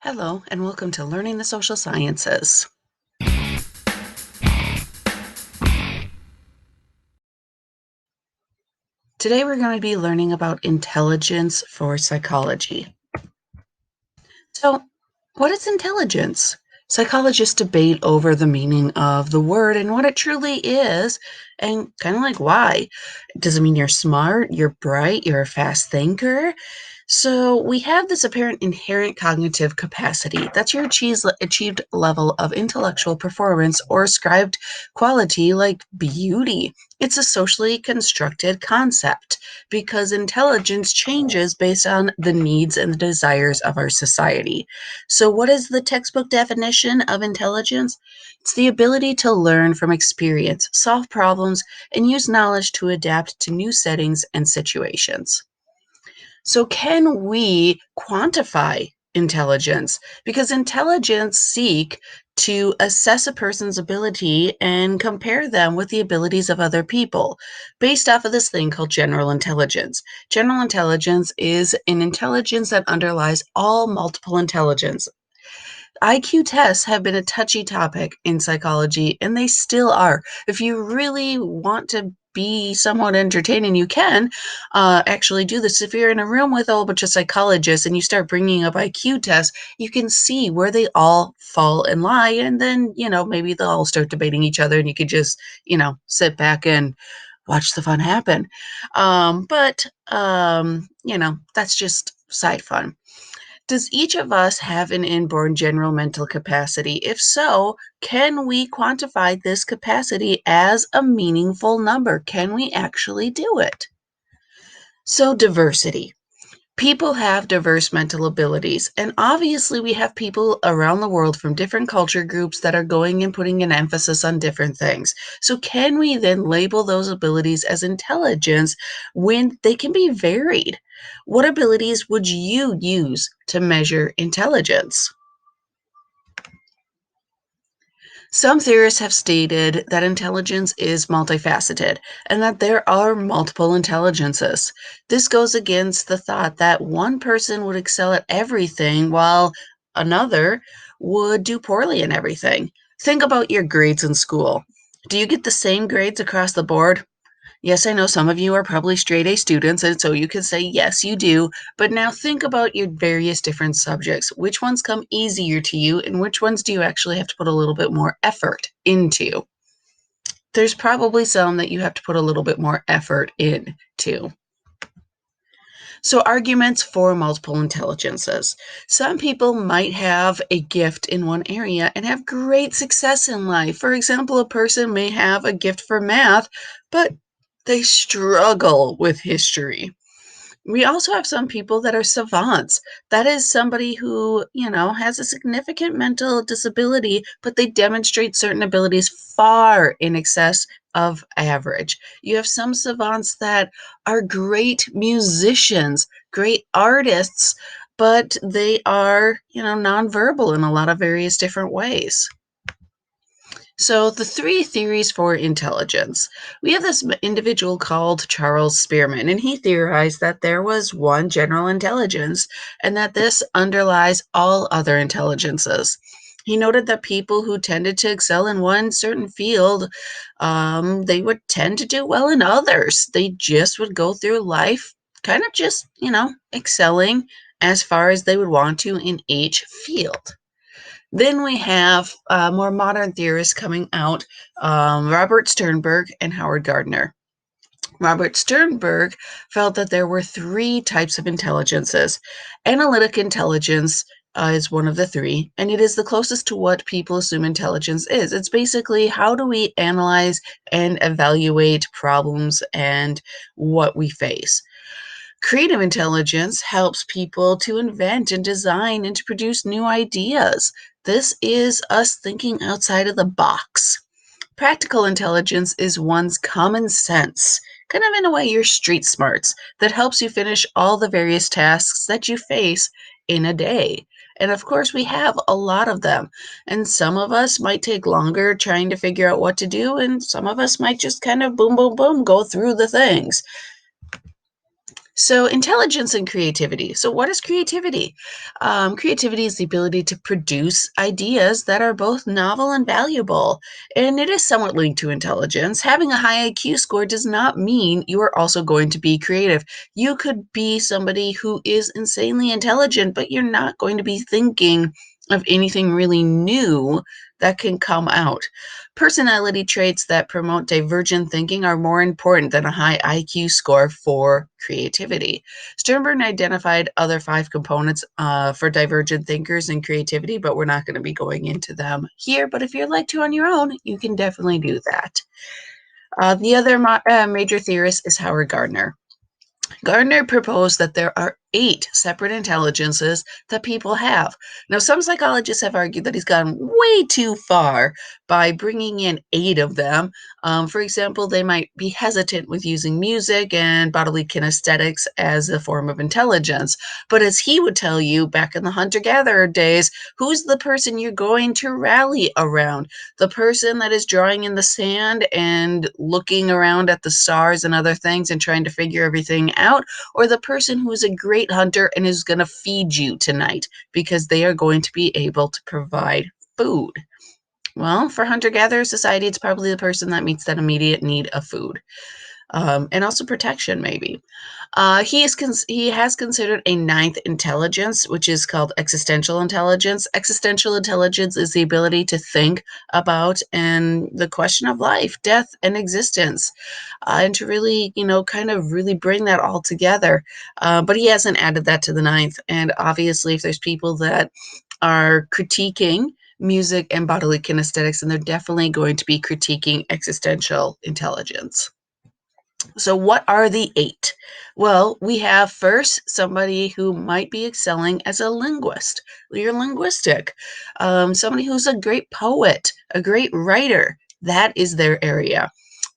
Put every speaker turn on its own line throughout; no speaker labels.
Hello, and welcome to Learning the Social Sciences. Today we're going to be learning about intelligence for psychology. So, what is intelligence? Psychologists debate over the meaning of the word and what it truly is, and kind of like why. Does it mean you're smart, you're bright, you're a fast thinker? So we have this apparent inherent cognitive capacity. That's your achieved level of intellectual performance or ascribed quality like beauty. It's a socially constructed concept because intelligence changes based on the needs and the desires of our society. So, what is the textbook definition of intelligence? It's the ability to learn from experience, solve problems, and use knowledge to adapt to new settings and situations. So, can we quantify intelligence? Because intelligence seek to assess a person's ability and compare them with the abilities of other people based off of this thing called general intelligence. General intelligence is an intelligence that underlies all multiple intelligence. IQ tests have been a touchy topic in psychology, and they still are. If you really want to be somewhat entertaining, you can actually do this. If you're in a room with a whole bunch of psychologists and you start bringing up IQ tests, you can see where they all fall and lie. And then, maybe they'll all start debating each other, and you could just, sit back and watch the fun happen. That's just side fun. Does each of us have an inborn general mental capacity? If so, can we quantify this capacity as a meaningful number? Can we actually do it? So, diversity. People have diverse mental abilities, and obviously, we have people around the world from different culture groups that are going and putting an emphasis on different things. So, can we then label those abilities as intelligence when they can be varied? What abilities would you use to measure intelligence? Some theorists have stated that intelligence is multifaceted and that there are multiple intelligences. This goes against the thought that one person would excel at everything while another would do poorly in everything. Think about your grades in school. Do you get the same grades across the board? Yes, I know some of you are probably straight A students, and so you can say, yes, you do. But now think about your various different subjects. Which ones come easier to you, and which ones do you actually have to put a little bit more effort into? There's probably some that you have to put a little bit more effort into. So, arguments for multiple intelligences. Some people might have a gift in one area and have great success in life. For example, a person may have a gift for math, but they struggle with history. We also have some people that are savants. That is somebody who, has a significant mental disability, but they demonstrate certain abilities far in excess of average. You have some savants that are great musicians, great artists, but they are, nonverbal in a lot of various different ways. So, the three theories for intelligence. We have this individual called Charles Spearman, and he theorized that there was one general intelligence and that this underlies all other intelligences. He noted that people who tended to excel in one certain field, they would tend to do well in others. They just would go through life kind of just, excelling as far as they would want to in each field. Then we have more modern theorists coming out, Robert Sternberg and Howard Gardner. Robert Sternberg felt that there were three types of intelligences. Analytic intelligence is one of the three, and it is the closest to what people assume intelligence is. It's basically how do we analyze and evaluate problems and what we face. Creative intelligence helps people to invent and design and to produce new ideas. This is us thinking outside of the box. Practical intelligence is one's common sense, kind of in a way your street smarts, that helps you finish all the various tasks that you face in a day. And of course, we have a lot of them. And some of us might take longer trying to figure out what to do, and some of us might just kind of boom, boom, boom, go through the things. So, intelligence and creativity. So, what is creativity? Creativity is the ability to produce ideas that are both novel and valuable, and it is somewhat linked to intelligence. Having a high IQ score does not mean you are also going to be creative. You could be somebody who is insanely intelligent, but you're not going to be thinking of anything really new that can come out. Personality traits that promote divergent thinking are more important than a high IQ score for creativity. Sternberg identified other five components for divergent thinkers and creativity, but we're not going to be going into them here. But if you'd like to on your own, you can definitely do that. The other major theorist is Howard Gardner. Gardner proposed that there are 8 separate intelligences that people have. Now, some psychologists have argued that he's gone way too far by bringing in 8 of them. For example, they might be hesitant with using music and bodily kinesthetics as a form of intelligence. But as he would tell you back in the hunter gatherer days, who's the person you're going to rally around? The person that is drawing in the sand and looking around at the stars and other things and trying to figure everything out, or the person who's a great hunter and is going to feed you tonight because they are going to be able to provide food? Well, for hunter gatherer society, it's probably the person that meets that immediate need of food, and also protection, maybe. He has considered a ninth intelligence, which is called existential intelligence. Existential intelligence is the ability to think about and the question of life, death, and existence, and to really, kind of really bring that all together. But he hasn't added that to the ninth. And obviously, if there's people that are critiquing music and bodily kinesthetics, and they're definitely going to be critiquing existential intelligence. So, what are the 8? Well, we have first somebody who might be excelling as a linguist. You're linguistic. Somebody who's a great poet, a great writer. That is their area.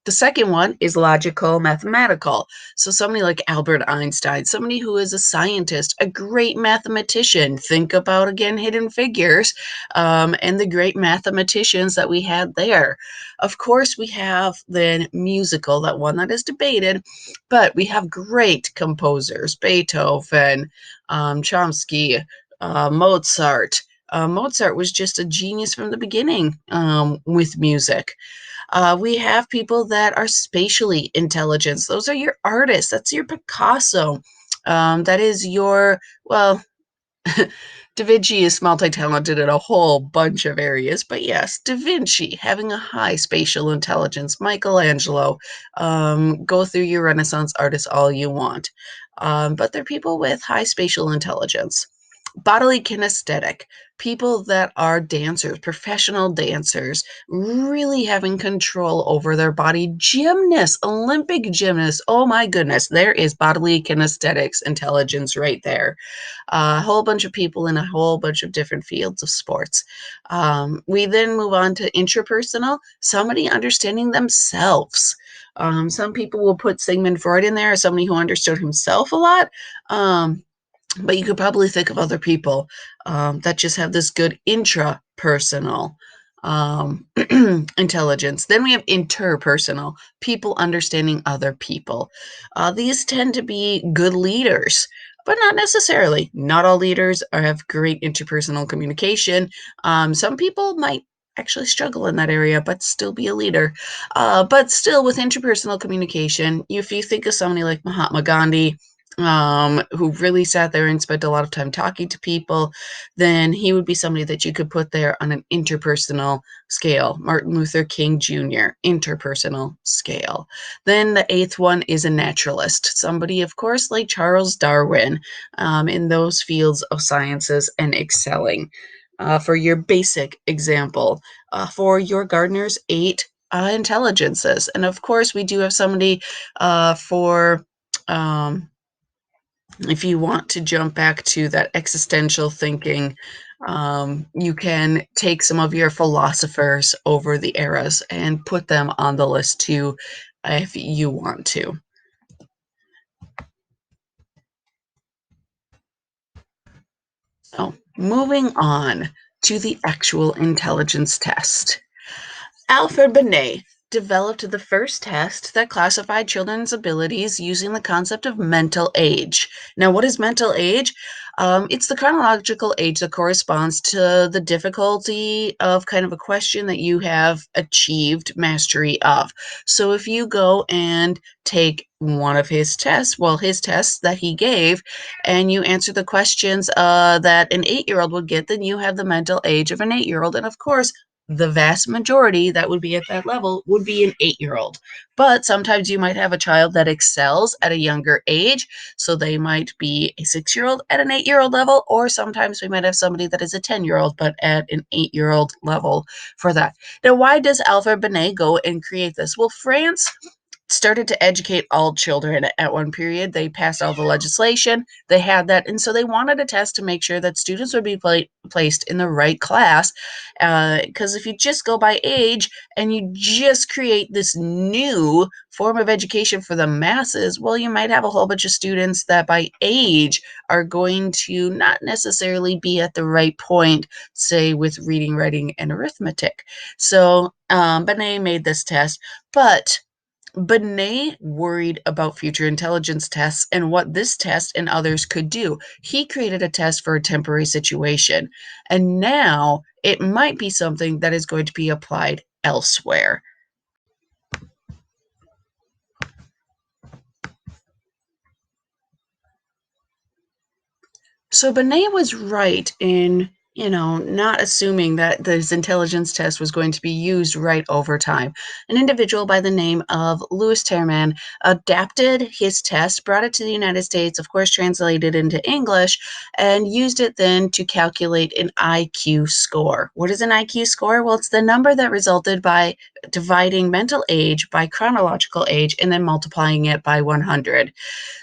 The second one is logical mathematical. So somebody like Albert Einstein, somebody who is a scientist, a great mathematician. Think about, again, Hidden Figures, and the great mathematicians that we had there. Of course, we have the musical, that one that is debated, but we have great composers, Beethoven, Chomsky, Mozart. Mozart was just a genius from the beginning with music. We have people that are spatially intelligent. Those are your artists. That's your Picasso. That is your, well, Da Vinci is multi-talented in a whole bunch of areas, but yes, Da Vinci having a high spatial intelligence, Michelangelo, go through your Renaissance artists all you want. But they're people with high spatial intelligence. Bodily kinesthetic, people that are dancers, professional dancers, really having control over their body. Gymnasts, Olympic gymnasts, oh my goodness, there is bodily kinesthetics intelligence right there. A whole bunch of people in a whole bunch of different fields of sports. We then move on to intrapersonal, somebody understanding themselves. Some people will put Sigmund Freud in there as somebody who understood himself a lot. But you could probably think of other people that just have this good intrapersonal intelligence. Then we have interpersonal, people understanding other people. These tend to be good leaders, but not necessarily. Not all leaders have great interpersonal communication. Some people might actually struggle in that area, but still be a leader. But still, with interpersonal communication, if you think of somebody like Mahatma Gandhi, who really sat there and spent a lot of time talking to people, then he would be somebody that you could put there on an interpersonal scale. Martin Luther King Jr., interpersonal scale. Then the 8th one is a naturalist, somebody, of course, like Charles Darwin, in those fields of sciences and excelling. For your basic example, for your Gardner's 8 intelligences. And of course, we do have somebody for. If you want to jump back to that existential thinking, you can take some of your philosophers over the eras and put them on the list too, if you want to. So, moving on to the actual intelligence test. Alfred Binet, developed the first test that classified children's abilities using the concept of mental age. Now, what is mental age? It's the chronological age that corresponds to the difficulty of kind of a question that you have achieved mastery of. So if you go and take one of his tests, well, his tests that he gave, and you answer the questions that an 8-year-old would get, then you have the mental age of an 8-year-old. And of course, the vast majority that would be at that level would be an 8-year-old. But sometimes you might have a child that excels at a younger age. So they might be a 6-year-old at an 8-year-old level, or sometimes we might have somebody that is a 10-year-old, but at an 8-year-old level for that. Now, why does Alfred Binet go and create this? Well, France started to educate all children at one period. They passed all the legislation, they had that, and so they wanted a test to make sure that students would be placed in the right class. Because if you just go by age and you just create this new form of education for the masses, well, you might have a whole bunch of students that by age are going to not necessarily be at the right point, say with reading, writing, and arithmetic. So Benet made this test, but Benet worried about future intelligence tests and what this test and others could do. He created a test for a temporary situation, and now it might be something that is going to be applied elsewhere. So Benet was right in, not assuming that this intelligence test was going to be used right over time. An individual by the name of Louis Terman adapted his test, brought it to the United States, of course, translated into English, and used it then to calculate an IQ score. What is an IQ score? Well, it's the number that resulted by dividing mental age by chronological age and then multiplying it by 100.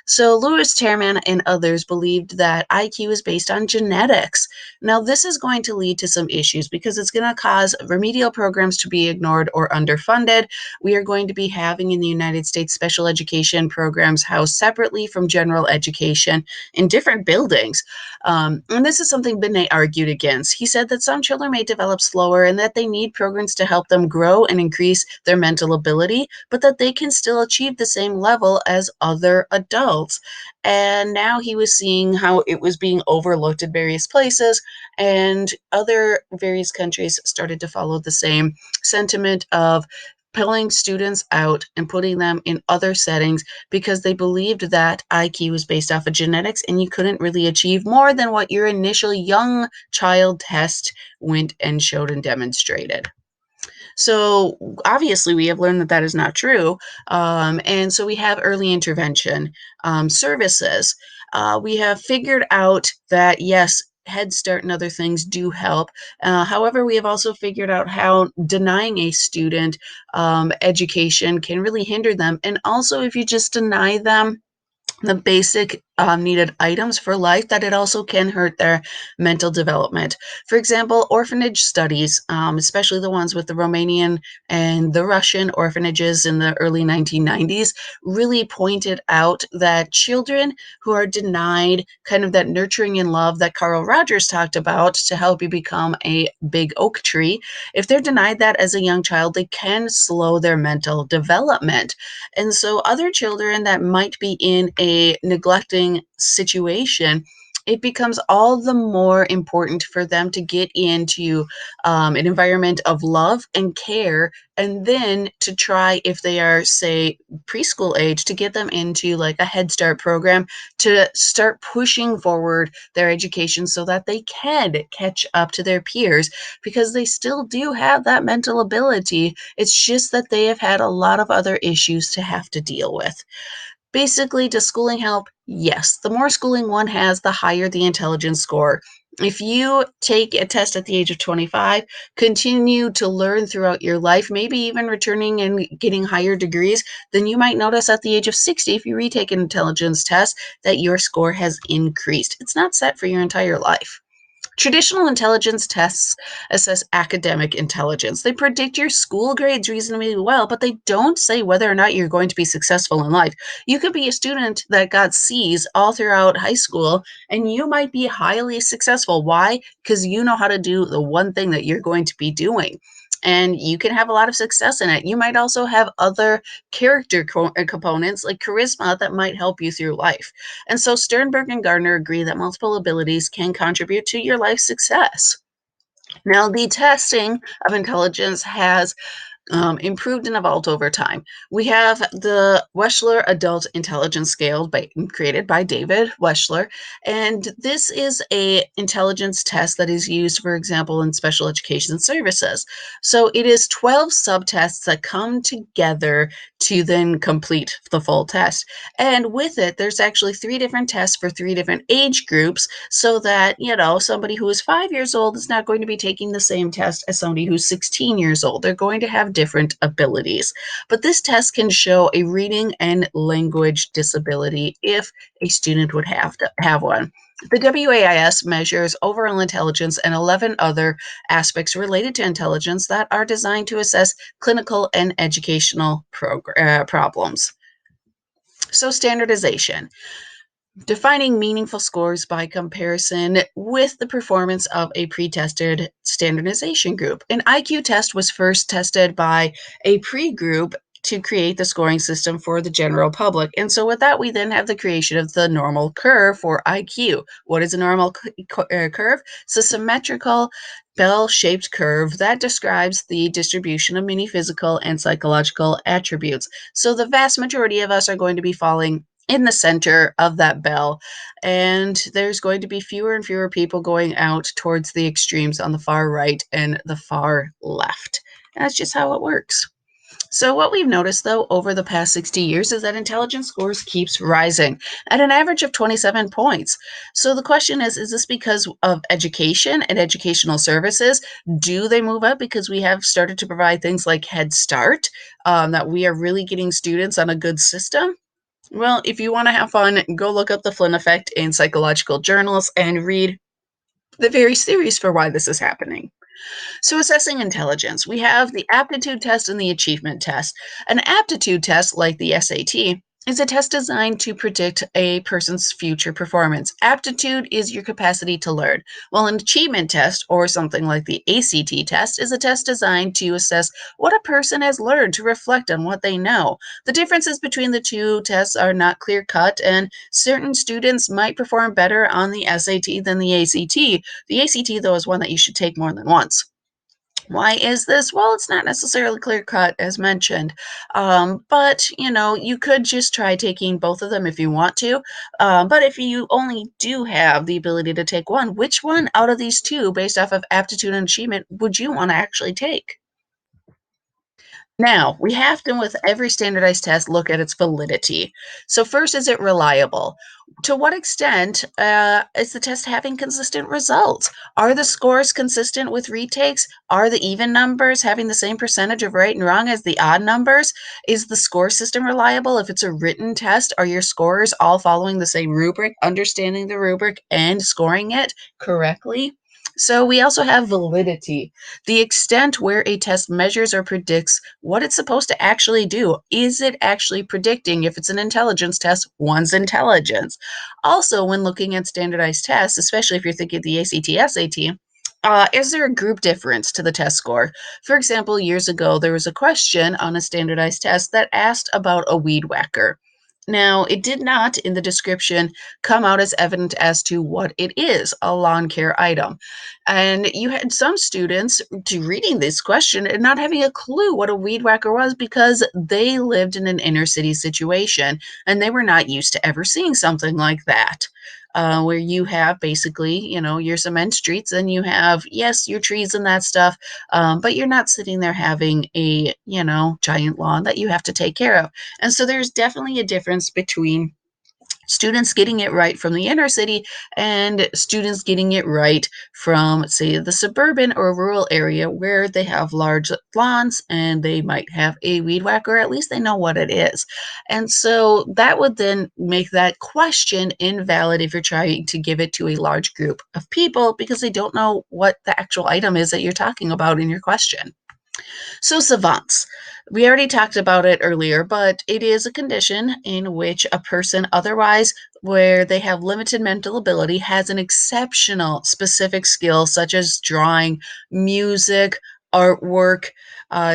So Louis Terman and others believed that IQ is based on genetics. Now, this is going to lead to some issues because it's going to cause remedial programs to be ignored or underfunded. We are going to be having in the United States special education programs housed separately from general education in different buildings. And this is something Binet argued against. He said that some children may develop slower and that they need programs to help them grow and increase their mental ability, but that they can still achieve the same level as other adults. And now he was seeing how it was being overlooked at various places, and other various countries started to follow the same sentiment of pulling students out and putting them in other settings because they believed that IQ was based off of genetics and you couldn't really achieve more than what your initial young child test went and showed and demonstrated. So obviously, we have learned that that is not true. And so we have early intervention services. We have figured out that, yes, Head Start and other things do help. However, we have also figured out how denying a student education can really hinder them. And also, if you just deny them the basic needed items for life, that it also can hurt their mental development. For example, orphanage studies, especially the ones with the Romanian and the Russian orphanages in the early 1990s, really pointed out that children who are denied kind of that nurturing and love that Carl Rogers talked about to help you become a big oak tree, if they're denied that as a young child, they can slow their mental development. And so other children that might be in a neglecting situation, it becomes all the more important for them to get into an environment of love and care, and then to try, if they are, say, preschool age, to get them into like a Head Start program to start pushing forward their education so that they can catch up to their peers because they still do have that mental ability. It's just that they have had a lot of other issues to have to deal with. Basically, does schooling help? Yes. The more schooling one has, the higher the intelligence score. If you take a test at the age of 25, continue to learn throughout your life, maybe even returning and getting higher degrees, then you might notice at the age of 60, if you retake an intelligence test, that your score has increased. It's not set for your entire life. Traditional intelligence tests assess academic intelligence. They predict your school grades reasonably well, but they don't say whether or not you're going to be successful in life. You could be a student that got C's all throughout high school, and you might be highly successful. Why? Because you know how to do the one thing that you're going to be doing. and you can have a lot of success in it. You might also have other character components like charisma that might help you through life. And so Sternberg and Gardner agree that multiple abilities can contribute to your life success. Now, the testing of intelligence has improved and evolved over time. We have the Wechsler Adult Intelligence Scale created by David Wechsler, and this is a intelligence test that is used, for example, in special education services. So it is 12 subtests that come together to then complete the full test. And with it, there's actually 3 different tests for 3 different age groups so that, somebody who is 5 years old is not going to be taking the same test as somebody who's 16 years old. They're going to have different abilities. But this test can show a reading and language disability if a student would have to have one. The WAIS measures overall intelligence and 11 other aspects related to intelligence that are designed to assess clinical and educational problems. So, standardization. Defining meaningful scores by comparison with the performance of a pre-tested standardization group. An IQ test was first tested by a pre-group to create the scoring system for the general public. And so with that, we then have the creation of the normal curve for IQ. What is a normal curve? It's a symmetrical bell-shaped curve that describes the distribution of many physical and psychological attributes. So the vast majority of us are going to be falling in the center of that bell, and there's going to be fewer and fewer people going out towards the extremes on the far right and the far left. And that's just how it works. So what we've noticed, though, over the past 60 years is that intelligence scores keeps rising at an average of 27 points. So the question is this because of education and educational services? Do they move up because we have started to provide things like Head Start, that we are really getting students on a good system? Well, if you want to have fun, go look up the Flynn effect in psychological journals and read the various theories for why this is happening. So, assessing intelligence, we have the aptitude test and the achievement test. An aptitude test, like the SAT, is a test designed to predict a person's future performance. Aptitude is your capacity to learn, while an achievement test, or something like the ACT test, is a test designed to assess what a person has learned to reflect on what they know. The differences between the two tests are not clear cut, and certain students might perform better on the SAT than the ACT. The ACT, though, is one that you should take more than once. Why is this? Well, it's not necessarily clear cut, as mentioned. But, you could just try taking both of them if you want to. But if you only do have the ability to take one, which one out of these two, based off of aptitude and achievement, would you want to actually take? Now, we have to, with every standardized test, look at its validity. So, first, is it reliable? To what extent is the test having consistent results? Are the scores consistent with retakes? Are the even numbers having the same percentage of right and wrong as the odd numbers? Is the score system reliable? If it's a written test, are your scorers all following the same rubric, understanding the rubric, and scoring it correctly? So, we also have validity, the extent where a test measures or predicts what it's supposed to actually do. Is it actually predicting, if it's an intelligence test, one's intelligence? Also, when looking at standardized tests, especially if you're thinking of the ACT, SAT, is there a group difference to the test score? For example, years ago, there was a question on a standardized test that asked about a weed whacker. Now, it did not, in the description, come out as evident as to what it is, a lawn care item. And you had some students to reading this question and not having a clue what a weed whacker was because they lived in an inner city situation and they were not used to ever seeing something like that. Where you have basically, your cement streets and you have, yes, your trees and that stuff, but you're not sitting there having a, giant lawn that you have to take care of. And so there's definitely a difference between students getting it right from the inner city and students getting it right from, say, the suburban or rural area where they have large lawns and they might have a weed whacker, or at least they know what it is. And so that would then make that question invalid if you're trying to give it to a large group of people because they don't know what the actual item is that you're talking about in your question. So, savants. We already talked about it earlier, but it is a condition in which a person otherwise, where they have limited mental ability, has an exceptional specific skill such as drawing, music, artwork.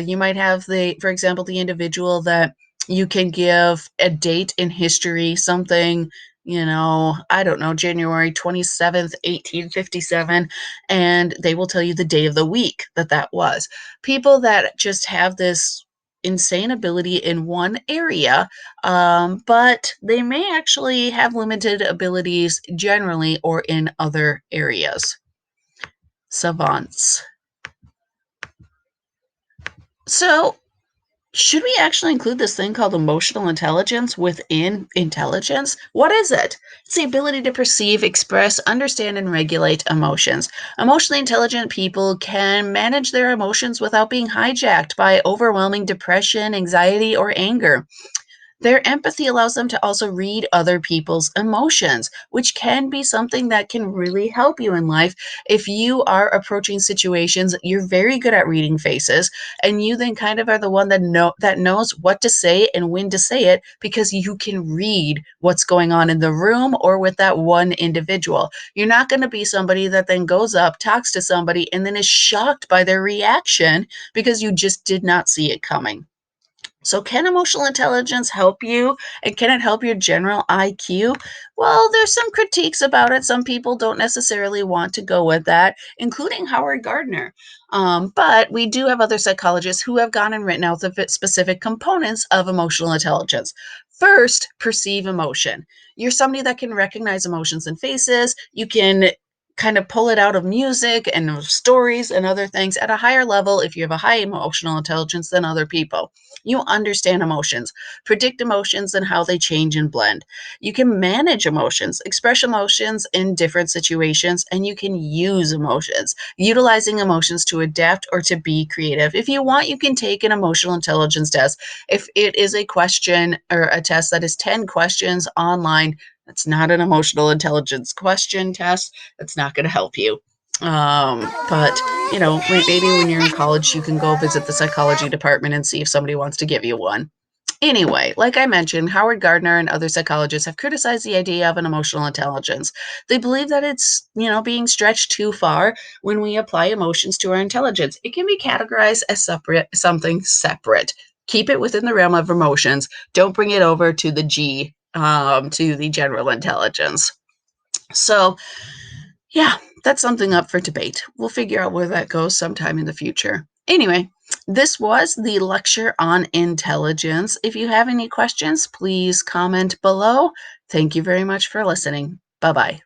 You might have for example, the individual that you can give a date in history, something, I don't know, January 27th, 1857, and they will tell you the day of the week that was. People that just have this insane ability in one area, but they may actually have limited abilities generally or in other areas. Savants. So, should we actually include this thing called emotional intelligence within intelligence? What is it? It's the ability to perceive, express, understand, and regulate emotions. Emotionally intelligent people can manage their emotions without being hijacked by overwhelming depression, anxiety, or anger. Their empathy allows them to also read other people's emotions, which can be something that can really help you in life. If you are approaching situations, you're very good at reading faces, and you then kind of are the one that knows what to say and when to say it because you can read what's going on in the room or with that one individual. You're not going to be somebody that then goes up, talks to somebody, and then is shocked by their reaction because you just did not see it coming. So, can emotional intelligence help you? And can it help your general IQ? Well, there's some critiques about it. Some people don't necessarily want to go with that, including Howard Gardner. But we do have other psychologists who have gone and written out the specific components of emotional intelligence. First, perceive emotion. You're somebody that can recognize emotions in faces. You can kind of pull it out of music and stories and other things at a higher level if you have a high emotional intelligence than other people. You understand emotions, predict emotions and how they change and blend. You can manage emotions, express emotions in different situations, and you can use emotions, utilizing emotions to adapt or to be creative. If you want, you can take an emotional intelligence test. If it is a question or a test that is 10 questions online, that's not an emotional intelligence question test. That's not going to help you. But maybe when you're in college, you can go visit the psychology department and see if somebody wants to give you one. Anyway, like I mentioned, Howard Gardner and other psychologists have criticized the idea of an emotional intelligence. They believe that it's, being stretched too far when we apply emotions to our intelligence. It can be categorized as something separate. Keep it within the realm of emotions. Don't bring it over to the to the general intelligence. So, yeah, that's something up for debate. We'll figure out where that goes sometime in the future. Anyway, this was the lecture on intelligence. If you have any questions, please comment below. Thank you very much for listening. Bye-bye.